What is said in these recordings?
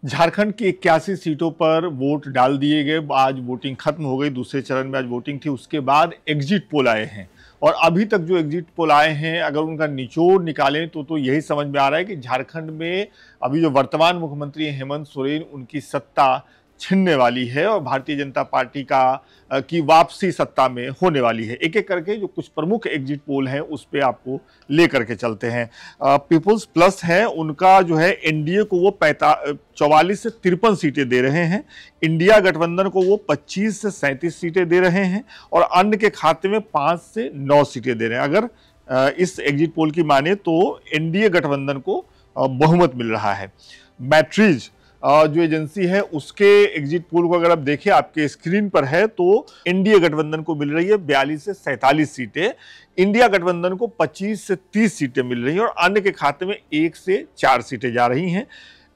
झारखंड की 81 सीटों पर वोट डाल दिए गए। आज वोटिंग खत्म हो गई। दूसरे चरण में आज वोटिंग थी। उसके बाद एग्जिट पोल आए हैं और अभी तक जो एग्जिट पोल आए हैं, अगर उनका निचोड़ निकालें तो यही समझ में आ रहा है कि झारखंड में अभी जो वर्तमान मुख्यमंत्री हेमंत सोरेन, उनकी सत्ता छिनने वाली है और भारतीय जनता पार्टी की वापसी सत्ता में होने वाली है। एक एक करके जो कुछ प्रमुख एग्जिट पोल हैं उस पे आपको लेकर के चलते हैं। पीपुल्स प्लस है, उनका जो है एनडीए को वो 44 से 53 सीटें दे रहे हैं। इंडिया गठबंधन को वो 25 से 37 सीटें दे रहे हैं और अन्य के खाते में 5 से 9 सीटें दे रहे हैं। अगर इस एग्जिट पोल की माने तो एनडीए गठबंधन को बहुमत मिल रहा है। मैट्रिज जो एजेंसी है उसके एग्जिट पोल को अगर आप देखें, आपके स्क्रीन पर है, तो इंडिया गठबंधन को मिल रही है 42 से 47 सीटें, इंडिया गठबंधन को 25 से 30 सीटें मिल रही हैं और अन्य के खाते में 1 से 4 सीटें जा रही हैं।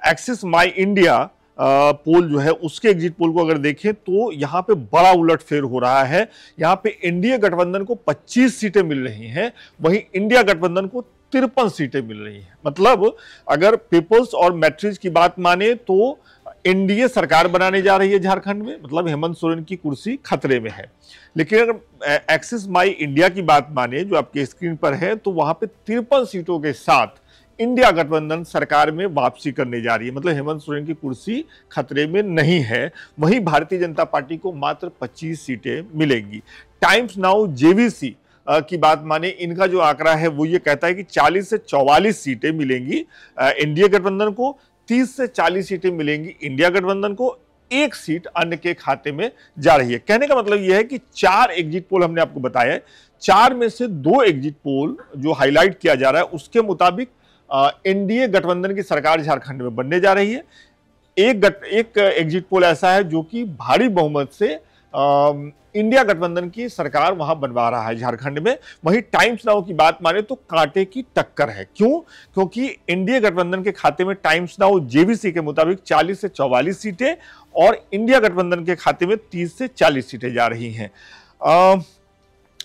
एक्सिस माई इंडिया पोल जो है उसके एग्जिट पोल को अगर देखें तो यहां पे बड़ा उलटफेर हो रहा है। यहां पे इंडिया गठबंधन को 25 सीटें मिल रही हैं, वहीं इंडिया गठबंधन को 53 सीटें मिल रही हैं। मतलब अगर पीपल्स और मैट्रिज की बात माने तो एनडीए सरकार बनाने जा रही है झारखंड में, मतलब हेमंत सोरेन की कुर्सी खतरे में है। लेकिन अगर एक्सिस माई इंडिया की बात माने जो आपके स्क्रीन पर है, तो वहां पे 53 सीटों के साथ इंडिया गठबंधन सरकार में वापसी करने जा रही है। मतलब हेमंत सोरेन की कुर्सी खतरे में नहीं है। वहीं भारतीय जनता पार्टी को मात्र 25 सीटें मिलेंगी। टाइम्स नाउ जेवीसी की बात माने, इनका जो आंकड़ा है वो ये कहता है कि 40 से 44 सीटें मिलेंगी एनडीए गठबंधन को, 30 से 40 सीटें मिलेंगी इंडिया गठबंधन को, 1 सीट अन्य के खाते में जा रही है। कहने का मतलब यह है कि 4 एग्जिट पोल हमने आपको बताया है, 4 में से 2 एग्जिट पोल जो हाईलाइट किया जा रहा है उसके मुताबिक एनडीए गठबंधन की सरकार झारखंड में बनने जा रही है। एक एग्जिट पोल ऐसा है जो कि भारी बहुमत से इंडिया गठबंधन की सरकार वहां बनवा रहा है झारखंड में। वहीं टाइम्स नाउ की बात माने तो कांटे की टक्कर है। क्यों? क्योंकि इंडिया गठबंधन के खाते में टाइम्स नाउ जेवीसी के मुताबिक 40 से 44 सीटें और इंडिया गठबंधन के खाते में 30 से 40 सीटें जा रही हैं।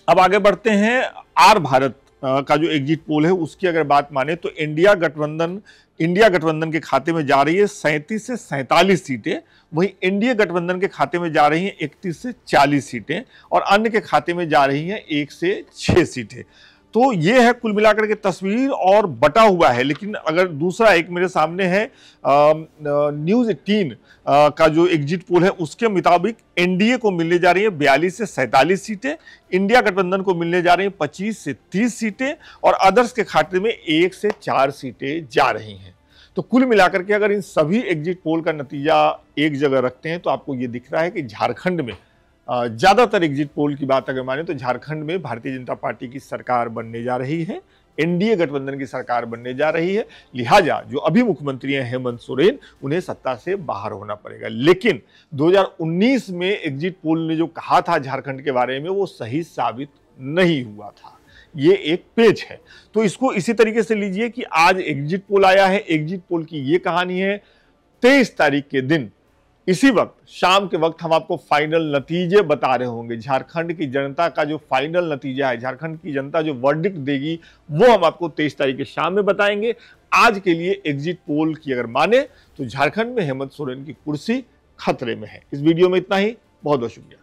अब आगे बढ़ते हैं। आर भारत का जो एग्जिट पोल है उसकी अगर बात माने तो इंडिया गठबंधन के खाते में जा रही है 37 से 47 सीटें, वहीं इंडिया गठबंधन के खाते में जा रही हैं 31 से 40 सीटें और अन्य के खाते में जा रही हैं 1 से 6 सीटें। तो ये है कुल मिलाकर के तस्वीर और बटा हुआ है। लेकिन अगर दूसरा एक मेरे सामने है न्यूज़ 18 का जो एग्जिट पोल है उसके मुताबिक एनडीए को मिलने जा रही है 42 से 47 सीटें, इंडिया गठबंधन को मिलने जा रही है 25 से 30 सीटें और अदर्स के खाते में 1 से 4 सीटें जा रही हैं। तो कुल मिलाकर के अगर इन सभी एग्जिट पोल का नतीजा एक जगह रखते हैं तो आपको ये दिख रहा है कि झारखंड में ज्यादातर एग्जिट पोल की बात अगर माने तो झारखंड में भारतीय जनता पार्टी की सरकार बनने जा रही है, एनडीए गठबंधन की सरकार बनने जा रही है। लिहाजा जो अभी मुख्यमंत्री हैं हेमंत सोरेन, उन्हें सत्ता से बाहर होना पड़ेगा। लेकिन 2019 में एग्जिट पोल ने जो कहा था झारखंड के बारे में वो सही साबित नहीं हुआ था। ये एक पेच है। तो इसको इसी तरीके से लीजिए कि आज एग्जिट पोल आया है। एग्जिट पोल की ये कहानी है। 23 तारीख के दिन इसी वक्त शाम के वक्त हम आपको फाइनल नतीजे बता रहे होंगे। झारखंड की जनता का जो फाइनल नतीजा है, झारखंड की जनता जो वर्डिक्ट देगी, वो हम आपको 23 तारीख के शाम में बताएंगे। आज के लिए एग्जिट पोल की अगर माने तो झारखंड में हेमंत सोरेन की कुर्सी खतरे में है। इस वीडियो में इतना ही। बहुत बहुत शुक्रिया।